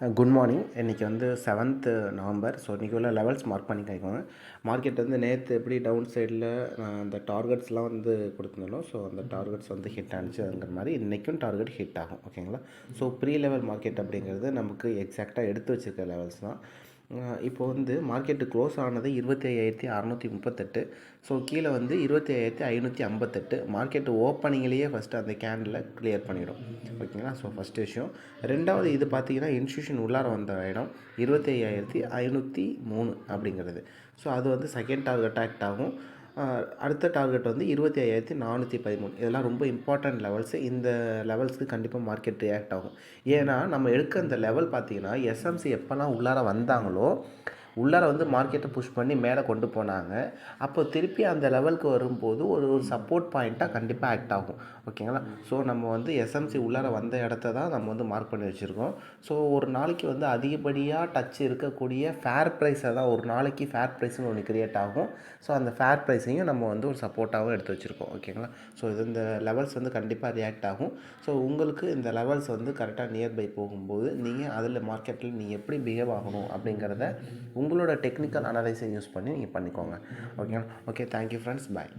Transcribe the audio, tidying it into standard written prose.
Good morning. இன்றைக்கி வந்து 7th November. So இன்றைக்கி உள்ள லெவல்ஸ் மார்க் பண்ணிக்கோங்க. மார்க்கெட் வந்து நேற்று எப்படி டவுன் சைடில் அந்த டார்கெட்ஸ்லாம் வந்து கொடுத்துருந்தோம். ஸோ அந்த டார்கெட்ஸ் வந்து ஹிட் ஆனிச்சுங்கிற மாதிரி இன்றைக்கும் டார்கெட் ஹிட் ஆகும். ஓகேங்களா? ஸோ ப்ரீ லெவல் மார்க்கெட் அப்படிங்கிறது நமக்கு எக்ஸாக்டாக எடுத்து வச்சுருக்க லெவல்ஸ் தான். இப்போ வந்து மார்க்கெட்டு க்ளோஸ் ஆனது 25,638. ஸோ கீழே வந்து 25,558. மார்க்கெட்டு ஓப்பனிங்லேயே ஃபஸ்ட்டு அந்த கேண்டில் கிளியர் பண்ணிடும். ஓகேங்களா? ஸோ ஃபஸ்ட்டு விஷயம். ரெண்டாவது இது பார்த்திங்கன்னா இன்ஸ்டியூஷன் உள்ளார வந்த இடம் 25,503 அப்படிங்கிறது. ஸோ அது வந்து செகண்ட் டார்கெட் ஆக்ட் ஆகும். அடுத்த டார்கெட் வந்து 25,413. இதெல்லாம் ரொம்ப இம்பார்ட்டண்ட் லெவல்ஸு. இந்த லெவல்ஸுக்கு கண்டிப்பாக மார்க்கெட் ரியாக்ட் ஆகும். ஏன்னா நம்ம எடுக்க அந்த லெவல் பார்த்திங்கன்னா எஸ்எம்சி எப்போல்லாம் உள்ளார வந்தாங்களோ உள்ளார வந்து மார்க்கெட்டை புஷ் பண்ணி மேலே கொண்டு போனாங்க. அப்போ திருப்பி அந்த லெவலுக்கு வரும்போது ஒரு சப்போர்ட் பாயிண்ட்டாக கண்டிப்பாக ஆக்ட் ஆகும். ஓகேங்களா? ஸோ நம்ம வந்து எஸ்எம்சி உள்ளார வந்த இடத்த தான் நம்ம வந்து மார்க் பண்ணி வச்சுருக்கோம். ஸோ ஒரு நாளைக்கு வந்து அதிகப்படியாக டச் இருக்கக்கூடிய ஃபேர் ப்ரைஸை தான் ஒரு நாளைக்கு ஃபேர் ப்ரைஸ்னு ஒன்று கிரியேட் ஆகும். ஸோ அந்த ஃபேர் ப்ரைஸையும் நம்ம வந்து ஒரு சப்போர்ட்டாகவும் எடுத்து வச்சுருக்கோம். ஓகேங்களா? ஸோ இது இந்த லெவல்ஸ் வந்து கண்டிப்பாக ரியாக்ட் ஆகும். ஸோ உங்களுக்கு இந்த லெவல்ஸ் வந்து கரெக்டாக நியர்பை போகும்போது நீங்கள் அதில் மார்க்கெட்டில் நீங்கள் எப்படி பிஹேவ் ஆகணும் அப்படிங்கிறத உங்களோட டெக்னிக்கல் அனலைஸை யூஸ் பண்ணி நீங்கள் பண்ணிக்கோங்க. ஓகேங்களா? Okay, thank you friends. பாய்.